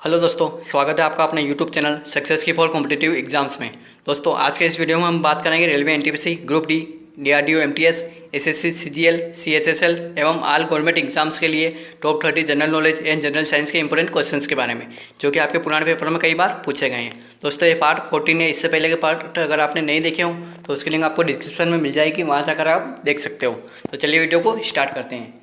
Hello दोस्तों, स्वागत है आपका अपने यूट्यूब चैनल सक्सेस की फॉर कॉम्पिटिटिव एग्जाम्स में। दोस्तों, आज के इस वीडियो में हम बात करेंगे railway NTPC, group D, DRDO MTS, SSC CGL, CHSL एवं ऑल गवर्नमेंट एग्जाम्स के लिए top 30 general knowledge and general science के इंपॉर्टेंट क्वेश्चंस के बारे में, जो कि आपके पुराने पेपर में कई बार पूछे गए हैं। दोस्तों, ये पार्ट 14 है। इससे पहले के पार्ट अगर आपने नहीं देखे हो तो उसकी लिंक आपको डिस्क्रिप्शन में मिल जाएगी, वहाँ जाकर आप देख सकते हो। तो चलिए वीडियो को स्टार्ट करते हैं।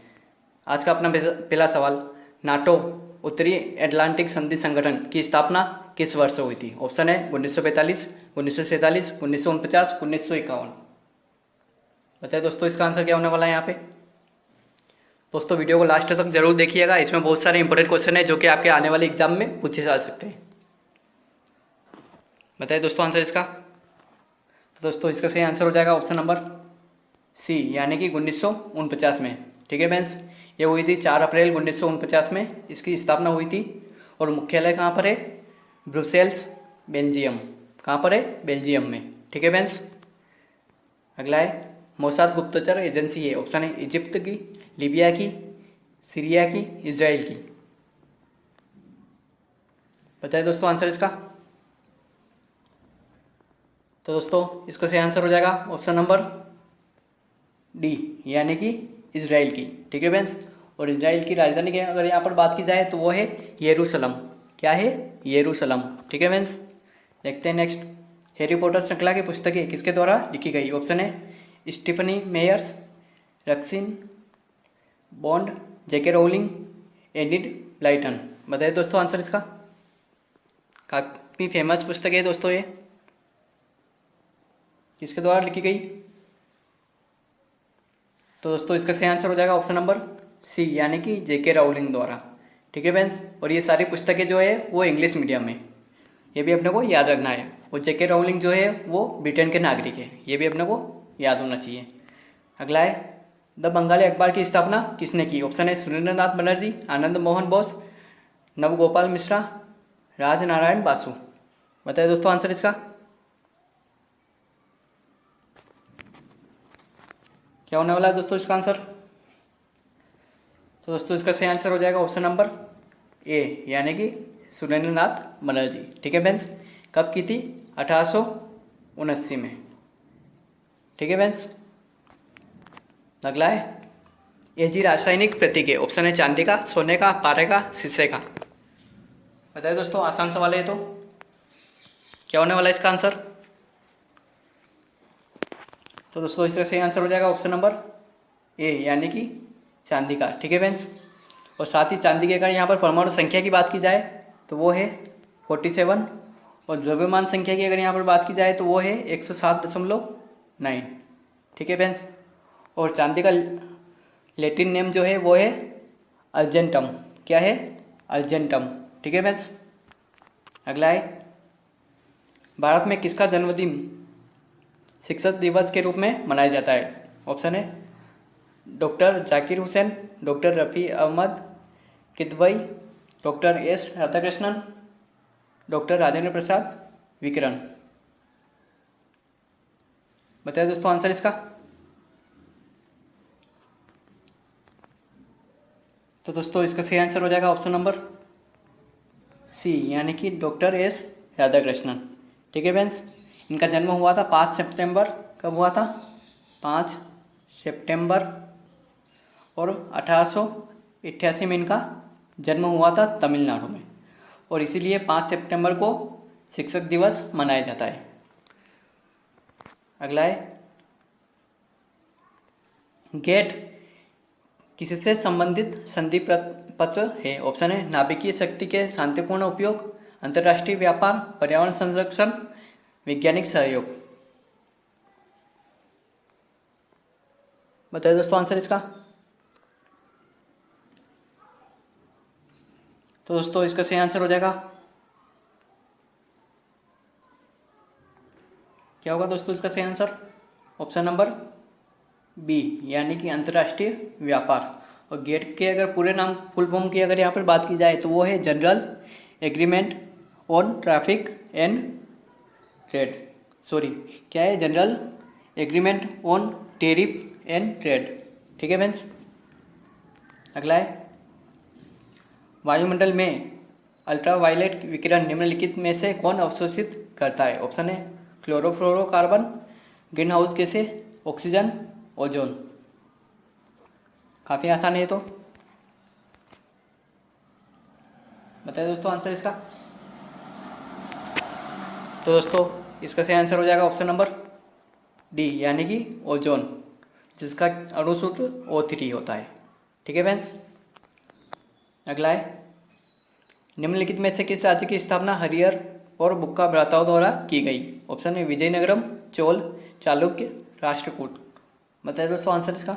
आज का अपना पहला सवाल, नाटो उत्तरी अटलांटिक संधि संगठन की स्थापना किस वर्ष हुई थी? ऑप्शन है 1945, 1947, 1949, 1951। बताइए दोस्तों, इसका आंसर क्या होने वाला है यहाँ पे। दोस्तों, वीडियो को लास्ट तक जरूर देखिएगा, इसमें बहुत सारे इंपॉर्टेंट क्वेश्चन है जो कि आपके आने वाले एग्जाम में पूछे जा सकते हैं। बताइए दोस्तों आंसर इसका। तो दोस्तों, इसका सही आंसर हो जाएगा ऑप्शन नंबर सी, यानी कि 1949 में। ठीक है फ्रेंड्स, ये हुई थी 4 अप्रैल 1949 में इसकी स्थापना हुई थी। और मुख्यालय कहाँ पर है? Brussels, Belgium. कहाँ पर है? बेल्जियम में। ठीक है फ्रेंड्स, अगला है मोसाद गुप्तचर एजेंसी है। ऑप्शन है इजिप्ट की, लीबिया की, सीरिया की, इजराइल की। बताइए दोस्तों आंसर इसका। तो दोस्तों, इसका सही आंसर हो जाएगा ऑप्शन नंबर डी, यानी कि इजराइल की। ठीक है फ्रेंड्स, और इजराइल की राजधानी की अगर यहाँ पर बात की जाए तो वो है यरूशलम। क्या है? यरूशलम। ठीक है फ्रेंड्स, देखते हैं नेक्स्ट। हैरी पॉटर श्रृंखला की पुस्तकें किसके द्वारा लिखी गई? ऑप्शन है स्टीफनी मेयर्स, रक्सिन बॉन्ड, जेके रोलिंग, एडिड ब्लाइटन। बताइए दोस्तों आंसर इसका। काफ़ी फेमस पुस्तक है दोस्तों, ये किसके द्वारा लिखी गई? तो दोस्तों, इसका सही आंसर हो जाएगा ऑप्शन नंबर सी, यानी कि जेके राउलिंग द्वारा। ठीक है फ्रेंड्स, और ये सारी पुस्तकें जो है वो इंग्लिश मीडियम में, ये भी अपने को याद रखना है। और जेके राउलिंग जो है वो ब्रिटेन के नागरिक है, ये भी अपने को याद होना चाहिए। अगला है द बंगाली अखबार की स्थापना किसने की? ऑप्शन है सुरेंद्रनाथ बनर्जी, आनंद मोहन बोस, नवगोपाल मिश्रा, राजनारायण बासु। बताइए दोस्तों आंसर इसका। क्या होने वाला है दोस्तों इसका आंसर? तो दोस्तों, इसका सही आंसर हो जाएगा ऑप्शन नंबर ए, यानी कि सुरेंद्रनाथ बनर्जी। ठीक है फ्रेंड्स, कब की थी? 1879 में। ठीक है फ्रेंड्स, अगला है एजी रासायनिक प्रतीक है। ऑप्शन है चांदी का, सोने का, पारे का, शीशे का। बताइए दोस्तों, आसान सवाल है तो क्या होने वाला है इसका आंसर? तो दोस्तों, इसका सही आंसर हो जाएगा ऑप्शन नंबर ए, यानी कि चांदी का। ठीक है फ्रेंड्स, और साथ ही चांदी की अगर यहाँ पर परमाणु संख्या की बात की जाए तो वो है 47, और द्रव्यमान संख्या की अगर यहाँ पर बात की जाए तो वो है 107.9। ठीक है फ्रेंड्स, और चांदी का लैटिन नेम जो है वो है अर्जेंटम। क्या है? अर्जेंटम। ठीक है फ्रेंड्स, अगला है भारत में किसका जन्मदिन शिक्षक दिवस के रूप में मनाया जाता है? ऑप्शन है doctor Zakir Hussain, doctor Rafi Ahmed Kidwai, doctor S Radhakrishnan, doctor Rajendra Prasad विकिरण। बताइए दोस्तों आंसर इसका। तो दोस्तों, इसका सही आंसर हो जाएगा ऑप्शन नंबर सी, यानी कि डॉक्टर एस राधाकृष्णन। ठीक है फ्रेंड्स, इनका जन्म हुआ था 5 सितंबर। कब हुआ था? 5 सितंबर, और 1888 में इनका जन्म हुआ था तमिलनाडु में, और इसीलिए 5 सितंबर को शिक्षक दिवस मनाया जाता है। अगला है गेट किससे संबंधित संधि पत्र है? ऑप्शन है नाभिकीय शक्ति के शांतिपूर्ण उपयोग, अंतर्राष्ट्रीय व्यापार, पर्यावरण संरक्षण, वैज्ञानिक सहयोग। बताइए दोस्तों आंसर इसका। तो दोस्तों, इसका सही आंसर हो जाएगा, क्या होगा दोस्तों इसका सही आंसर? ऑप्शन नंबर बी, यानी कि अंतर्राष्ट्रीय व्यापार। और गेट के अगर पूरे नाम फुल फॉर्म की अगर यहाँ पर बात की जाए तो वो है general agreement on traffic and trade. Sorry, क्या है? General agreement on tariff and trade. ठीक है फ्रेंड्स, अगला है वायुमंडल में अल्ट्रावायलेट विकिरण निम्नलिखित में से कौन अवशोषित करता है? ऑप्शन है क्लोरोफ्लोरोकार्बन, ग्रीन हाउस गैसें, ऑक्सीजन, ओजोन। काफ़ी आसान है ये तो। बताइए दोस्तों आंसर इसका। तो दोस्तों इसका सही आंसर हो जाएगा ऑप्शन नंबर डी, यानी कि ओजोन, जिसका अणु सूत्र O3 होता है। ठीक है फ्रेंड्स। अगला है, निम्नलिखित में से किस राज्य की स्थापना हरिहर और बुक्का भ्राताओं द्वारा की गई? ऑप्शन है विजयनगरम, चोल, चालुक्य, राष्ट्रकूट। बताइए दोस्तों आंसर इसका।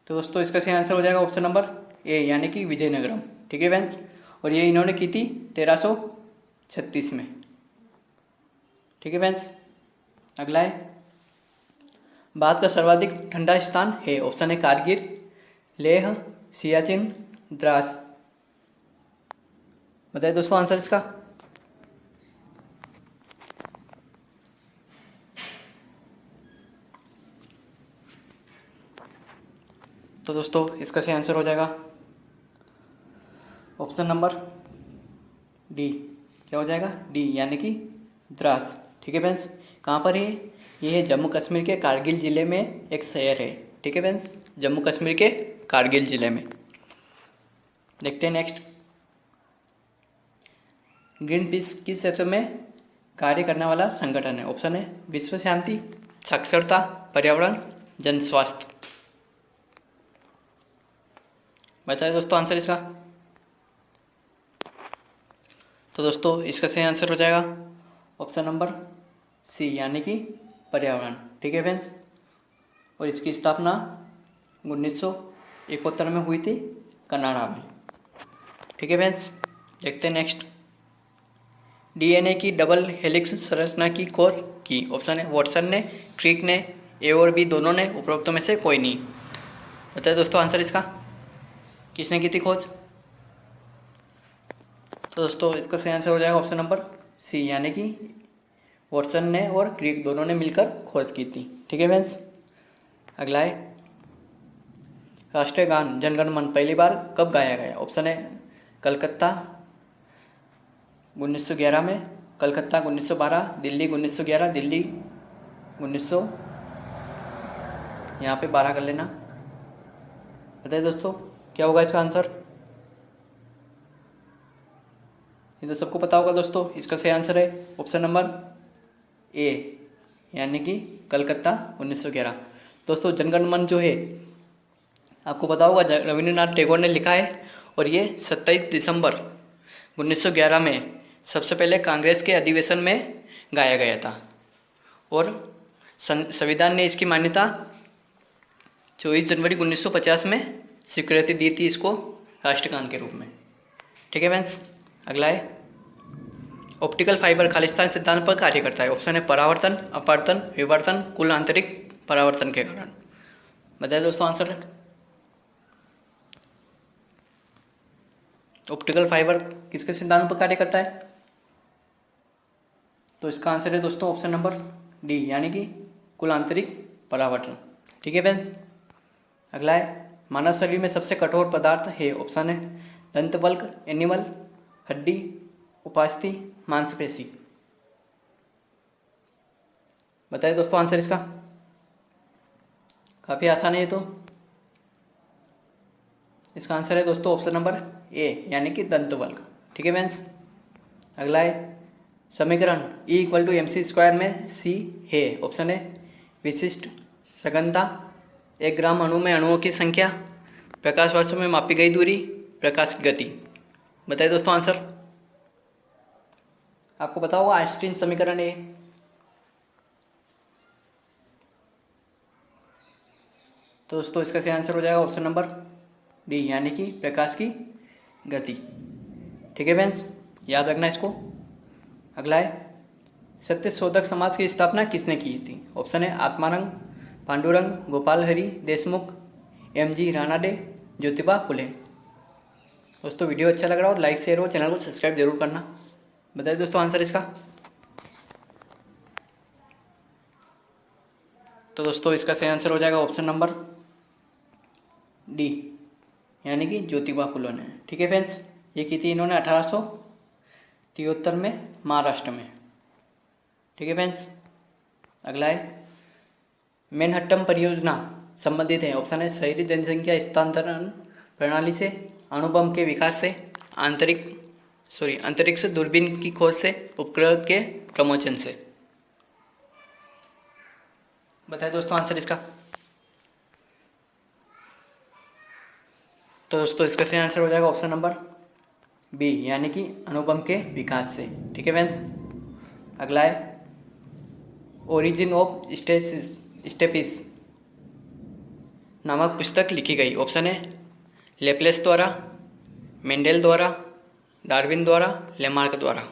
तो दोस्तों इसका सही आंसर हो जाएगा ऑप्शन नंबर ए, यानी कि विजयनगरम। ठीक है फ्रेंड्स। और ये इन्होंने की थी 1336 में। ठीक है फ्रेंड्स। अगला है, भारत का सर्वाधिक ठंडा स्थान है? ऑप्शन है कारगिल, लेह, सियाचिन, द्रास। बताइए दोस्तों आंसर इसका। तो दोस्तों इसका सही आंसर हो जाएगा ऑप्शन नंबर डी। क्या हो जाएगा? डी, यानी कि द्रास। ठीक है फ्रेंड्स। कहाँ पर है ये? है जम्मू कश्मीर के कारगिल ज़िले में एक शहर है। ठीक है फ्रेंड्स, जम्मू कश्मीर के कारगिल ज़िले में। देखते हैं नेक्स्ट, ग्रीन पीस किस क्षेत्र में कार्य करने वाला संगठन है? ऑप्शन है विश्व शांति, साक्षरता, पर्यावरण, जन स्वास्थ्य। बताइए दोस्तों आंसर इसका। तो दोस्तों इसका सही आंसर हो जाएगा ऑप्शन नंबर सी, यानी कि पर्यावरण। ठीक है फ्रेंड्स। और इसकी स्थापना 1971 में हुई थी कनाडा में। ठीक है फ्रेंड्स। देखते हैं नेक्स्ट, डीएनए की डबल हेलिक्स संरचना की खोज की? ऑप्शन है वॉटसन ने, क्रिक ने, ए और बी दोनों ने, उपरोक्तों में से कोई नहीं। बताइए दोस्तों आंसर इसका। किसने की थी खोज? तो दोस्तों इसका सही आंसर हो जाएगा ऑप्शन नंबर सी, यानी कि वॉटसन ने और क्रिक दोनों ने मिलकर खोज की थी। ठीक है फ्रेंड्स। अगला है, राष्ट्रीय गान जनगण मन पहली बार कब गाया गया? ऑप्शन है कलकत्ता 1911 में, कलकत्ता 1912, दिल्ली 1911, दिल्ली 1900, यहाँ पे 12 कर लेना। बताइए दोस्तों क्या होगा इसका आंसर। ये तो सबको पता होगा दोस्तों। इसका सही आंसर है ऑप्शन नंबर ए, यानी कि कलकत्ता 1911। दोस्तों जनगण मन जो है आपको पता होगा रविंद्रनाथ टैगोर ने लिखा है, और ये 27 दिसंबर 1911 में सबसे पहले कांग्रेस के अधिवेशन में गाया गया था। और संविधान ने इसकी मान्यता 24 जनवरी 1950 में स्वीकृति दी थी इसको राष्ट्रगान के रूप में। ठीक है फ्रेंड्स। अगला है, ऑप्टिकल फाइबर खालिस्तान सिद्धांत पर कार्य करता है? ऑप्शन है परावर्तन, अपवर्तन, विवर्तन, कुल आंतरिक परावर्तन के कारण। बताइए दोस्तों आंसर। ऑप्टिकल फाइबर किसके सिद्धांत पर कार्य करता है? तो इसका आंसर है दोस्तों ऑप्शन नंबर डी, यानी कि कुल आंतरिक परावर्तन। ठीक है फ्रेंड्स। अगला है, मानव शरीर में सबसे कठोर पदार्थ है? ऑप्शन है दंतवल्क, एनिमल, हड्डी, उपास्थि, मांसपेशी। बताइए दोस्तों आंसर इसका। काफ़ी आसान है ये तो। इसका आंसर है दोस्तों ऑप्शन नंबर ए, यानी कि दंतवल्क। ठीक है फ्रेंड्स। अगला है, समीकरण E=mc² में सी है? ऑप्शन है विशिष्ट सघनता, 1 ग्राम अणु में अणुओं की संख्या, प्रकाश वर्षों में मापी गई दूरी, प्रकाश की गति। बताइए दोस्तों आंसर। आपको पता होगा आइंस्टीन समीकरण है। तो दोस्तों इसका सही आंसर हो जाएगा ऑप्शन नंबर डी, यानी कि प्रकाश की गति। ठीक है फ्रेंड्स, याद रखना इसको। अगला है, सत्य शोधक समाज की स्थापना किसने की थी? ऑप्शन है आत्मानंद, पांडुरंग, गोपाल हरि देशमुख, MG रानाडे, ज्योतिबा फुले। दोस्तों वीडियो अच्छा लग रहा हो लाइक शेयर और चैनल को सब्सक्राइब जरूर करना। बताइए दोस्तों आंसर इसका। तो दोस्तों इसका सही आंसर हो जाएगा ऑप्शन नंबर डी, यानी कि ज्योतिबा फुले ने। ठीक है फ्रेंड्स, ये की थी इन्होंने 1873 में महाराष्ट्र में। ठीक है फ्रेंड्स, अगला है मैनहट्टन परियोजना संबंधित है। ऑप्शन है शहरी जनसंख्या स्थानांतरण प्रणाली से, अणुबम के विकास से, अंतरिक्ष दूरबीन की खोज से, उपग्रह के प्रमोशन से। बताइए दोस्तों आंसर इसका। तो दोस्तों इसका सही आंसर हो जाएगा ऑप्शन नंबर बी, यानी कि अणुबम के विकास से। ठीक है फ्रेंड्स, अगला है ओरिजिन ऑफ स्टेपिस नामक पुस्तक लिखी गई। ऑप्शन है लेप्लेस द्वारा, मेंडेल द्वारा, डार्विन द्वारा, लेमार्क द्वारा।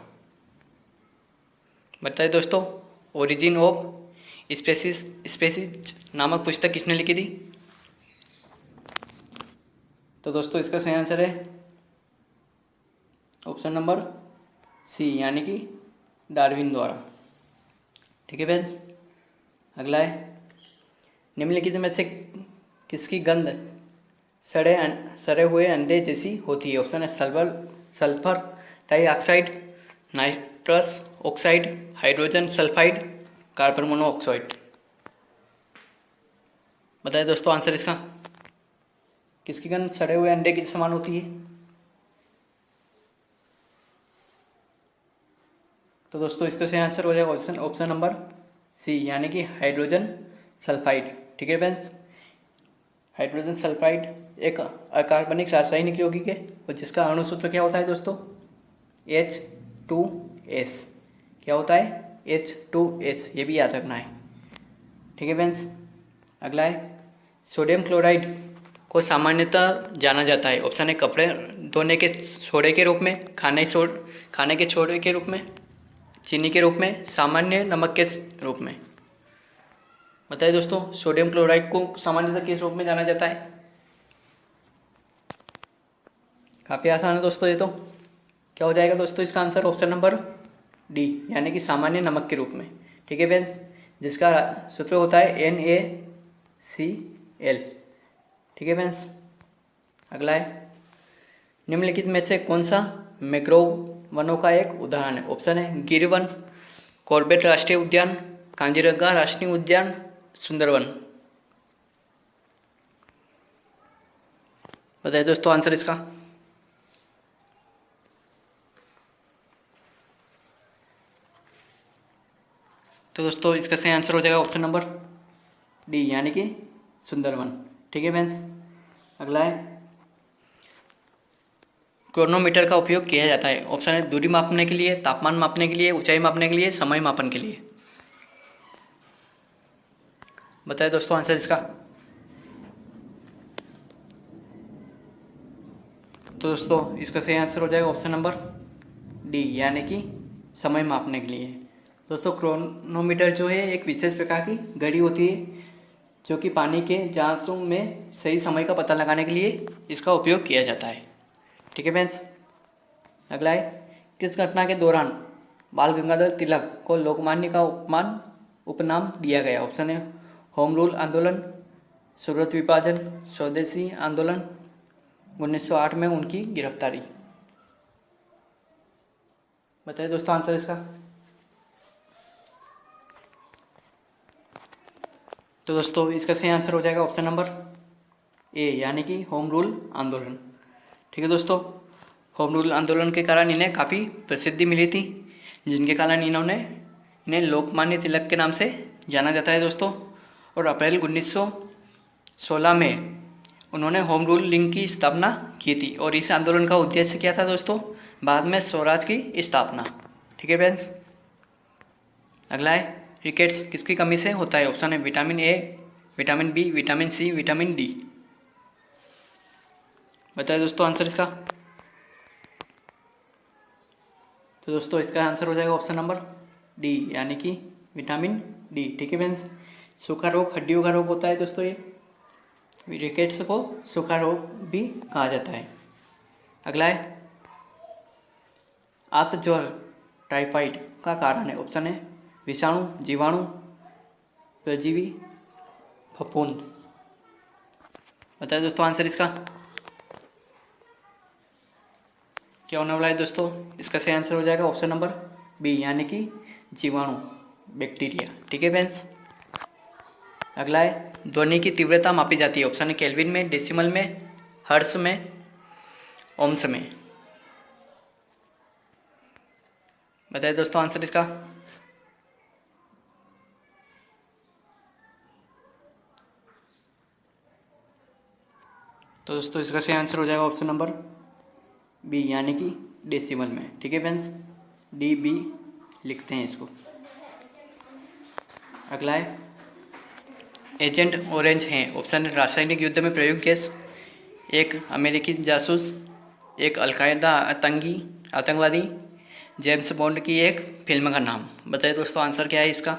बताइए दोस्तों, ओरिजिन ऑफ स्पेसीज नामक पुस्तक किसने लिखी थी? तो दोस्तों इसका सही आंसर है ऑप्शन नंबर सी, यानी कि डार्विन द्वारा। ठीक है फ्रेंड्स, अगला है निम्नलिखित में से किसकी गंध सड़े हुए अंडे जैसी होती है? ऑप्शन है sulphur dioxide, nitrous oxide, hydrogen sulphide, carbon monoxide. बताइए दोस्तों आंसर इसका। किसकी गंध सड़े हुए अंडे के समान होती है? तो दोस्तों इसका सही आंसर हो जाएगा ऑप्शन नंबर सी, यानी कि हाइड्रोजन सल्फाइड। ठीक है फ्रेंड्स, हाइड्रोजन सल्फाइड एक अकार्बनिक रासायनिक यौगिक है और जिसका अणु सूत्र क्या होता है दोस्तों? H2S। क्या होता है? H2S, ये भी याद रखना है। ठीक है फ्रेंड्स, अगला है सोडियम क्लोराइड को सामान्यतः जाना जाता है। ऑप्शन है कपड़े धोने के सोडे के रूप में, खाने के सोडे के रूप में, चीनी के रूप में, सामान्य नमक के रूप में। बताइए दोस्तों, सोडियम क्लोराइड को सामान्यतः किस रूप में जाना जाता है? काफ़ी आसान है दोस्तों ये तो। क्या हो जाएगा दोस्तों इसका आंसर? ऑप्शन नंबर डी, यानी कि सामान्य नमक के रूप में। ठीक है फ्रेंड्स, जिसका सूत्र होता है NaCl। ठीक है फ्रेंड्स, अगला है निम्नलिखित में से कौन सा मैंग्रोव वनों का एक उदाहरण है? ऑप्शन है गिर वन, कॉर्बेट राष्ट्रीय उद्यान, कांजीरंगा राष्ट्रीय उद्यान, सुंदरवन। बताइए दोस्तों आंसर इसका। तो दोस्तों इसका सही आंसर हो जाएगा ऑप्शन नंबर डी, यानी कि सुंदरवन। ठीक है फ्रेंड्स, अगला है क्रोनोमीटर का उपयोग किया जाता है। ऑप्शन है दूरी मापने के लिए, तापमान मापने के लिए, ऊंचाई मापने के लिए, समय मापन के लिए। बताइए दोस्तों आंसर इसका। तो दोस्तों इसका सही आंसर हो जाएगा ऑप्शन नंबर डी, यानी कि समय मापने के लिए। दोस्तों क्रोनोमीटर जो है एक विशेष प्रकार की घड़ी होती है जो कि पानी के जहाज़ों में सही समय का पता लगाने के लिए इसका उपयोग किया जाता है। ठीक है फ्रेंड्स, अगला है किस घटना के दौरान बाल गंगाधर तिलक को लोकमान्य का उपनाम दिया गया? ऑप्शन है होम रूल आंदोलन, सूरत विभाजन, स्वदेशी आंदोलन, 1908 में उनकी गिरफ्तारी। बताइए दोस्तों आंसर इसका। तो दोस्तों इसका सही आंसर हो जाएगा ऑप्शन नंबर ए, यानी कि होम रूल आंदोलन। ठीक है दोस्तों, होम रूल आंदोलन के कारण इन्हें काफ़ी प्रसिद्धि मिली थी, जिनके कारण इन्हें लोकमान्य तिलक के नाम से जाना जाता है दोस्तों। और अप्रैल 1916 में उन्होंने होम रूल लीग की स्थापना की थी और इस आंदोलन का उद्देश्य क्या था दोस्तों? बाद में स्वराज की स्थापना। ठीक है फ्रेंड्स, अगला है रिकेट्स किसकी कमी से होता है? ऑप्शन है vitamin A, vitamin B, vitamin C, vitamin D. बताइए दोस्तों आंसर इसका। तो दोस्तों इसका आंसर हो जाएगा ऑप्शन नंबर डी, यानी कि विटामिन डी। ठीक है फ्रेंड्स, सूखा रोग हड्डियों का रोग होता है दोस्तों। ये रिकेट्स को सूखा रोग भी कहा जाता है। अगला है आतज्वर टाइफाइड का कारण है। ऑप्शन है विषाणु, जीवाणु, परजीवी, फफूंद। बताइए दोस्तों आंसर इसका। क्या होने वाला है दोस्तों? इसका सही आंसर हो जाएगा ऑप्शन नंबर बी, यानी कि जीवाणु, बैक्टीरिया। ठीक है फ्रेंड्स। अगला है ध्वनि की तीव्रता मापी जाती है। ऑप्शन है केल्विन में, डेसिमल में, हर्ट्ज में, ओम्स में। बताइए दोस्तों आंसर इसका। तो दोस्तों इसका सही आंसर हो जाएगा ऑप्शन नंबर बी, यानी कि डेसिमल में। ठीक है फ्रेंड्स, डी बी लिखते हैं इसको। अगला है एजेंट ऑरेंज हैं। ऑप्शन है रासायनिक युद्ध में प्रयुक्त गैस, एक अमेरिकी जासूस, एक अलकायदा आतंकवादी, जेम्स बॉन्ड की एक फिल्म का नाम। बताइए दोस्तों आंसर क्या है इसका।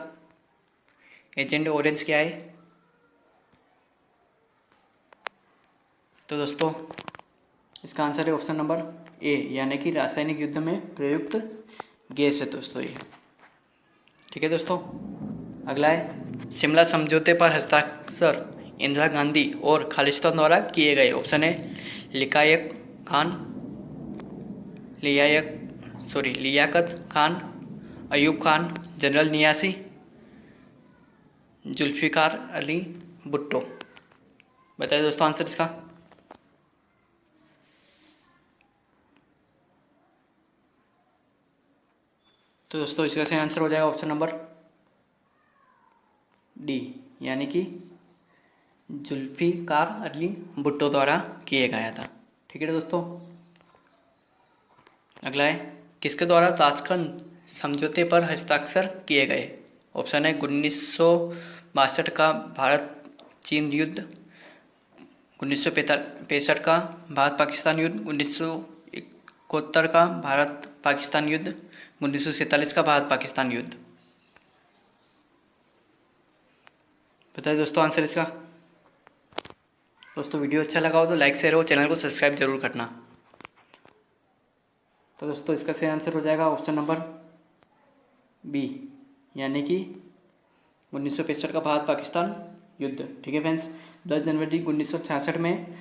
एजेंट ऑरेंज क्या है? तो दोस्तों इसका आंसर है ऑप्शन नंबर ए, यानी कि रासायनिक युद्ध में प्रयुक्त गैस है दोस्तों ये। ठीक है दोस्तों। अगला है शिमला समझौते पर हस्ताक्षर इंदिरा गांधी और खालिस्तान द्वारा किए गए। ऑप्शन है लियाकत खान, अयूब खान, जनरल नियासी, जुल्फिकार अली भुट्टो। बताइए दोस्तों आंसर इसका। तो दोस्तों इसका सही आंसर हो जाएगा ऑप्शन नंबर डी, यानी कि जुल्फिकार अली भुट्टो द्वारा किए गया था। ठीक है दोस्तों। अगला है किसके द्वारा ताशकंद समझौते पर हस्ताक्षर किए गए। ऑप्शन है 1962 का भारत चीन युद्ध, 1965 का भारत पाकिस्तान युद्ध, 1971 का भारत पाकिस्तान युद्ध, 1947 का भारत पाकिस्तान युद्ध। बताइए दोस्तों आंसर इसका। दोस्तों वीडियो अच्छा लगा हो तो लाइक शेयर और चैनल को सब्सक्राइब जरूर करना। तो दोस्तों इसका सही आंसर हो जाएगा ऑप्शन नंबर बी, यानी कि 1965 का भारत पाकिस्तान युद्ध। ठीक है फ्रेंड्स। 10 जनवरी 1966 में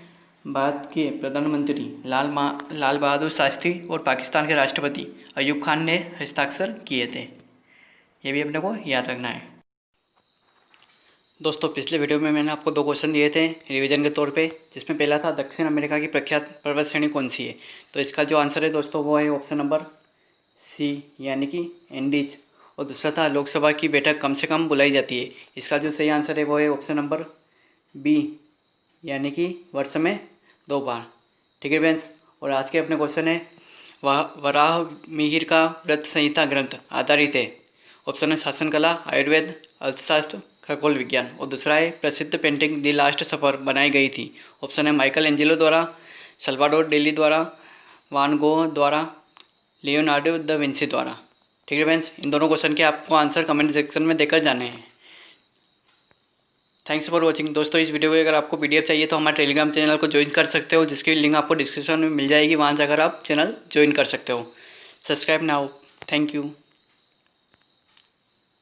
भारत के प्रधानमंत्री लाल बहादुर शास्त्री और पाकिस्तान के राष्ट्रपति अयूब खान ने हस्ताक्षर किए थे। ये भी अपने को याद रखना है। दोस्तों पिछले वीडियो में मैंने आपको 2 क्वेश्चन दिए थे रिवीजन के तौर पे, जिसमें पहला था दक्षिण अमेरिका की प्रख्यात पर्वत श्रेणी कौन सी है। तो इसका जो आंसर है दोस्तों वो है ऑप्शन नंबर सी, यानी कि एंडीज। और दूसरा था लोकसभा की बैठक कम से कम बुलाई जाती है। इसका जो सही आंसर है वो है ऑप्शन नंबर बी, यानी कि वर्ष में 2 बार। ठीक है फ्रेंड्स। और आज के अपने क्वेश्चन है वराह मिहिर का व्रत संहिता ग्रंथ आधारित है। ऑप्शन है शासन कला, आयुर्वेद, अर्थशास्त्र, खगोल विज्ञान। और दूसरा है प्रसिद्ध पेंटिंग द लास्ट सफ़र बनाई गई थी। ऑप्शन है माइकल एंजेलो द्वारा, सल्वाडोर डेली द्वारा, वान गो द्वारा, लियोनार्डो द विंसी द्वारा। ठीक है फ्रेंड्स। इन दोनों क्वेश्चन के आपको आंसर कमेंट सेक्शन में देकर जाने हैं। Thanks for watching. दोस्तों इस वीडियो को अगर आपको PDF चाहिए तो हमारे टेलीग्राम चैनल को ज्वाइन कर सकते हो, जिसकी लिंक आपको डिस्क्रिप्शन में मिल जाएगी। वहाँ जाकर आप चैनल ज्वाइन कर सकते हो। Subscribe now. Thank you.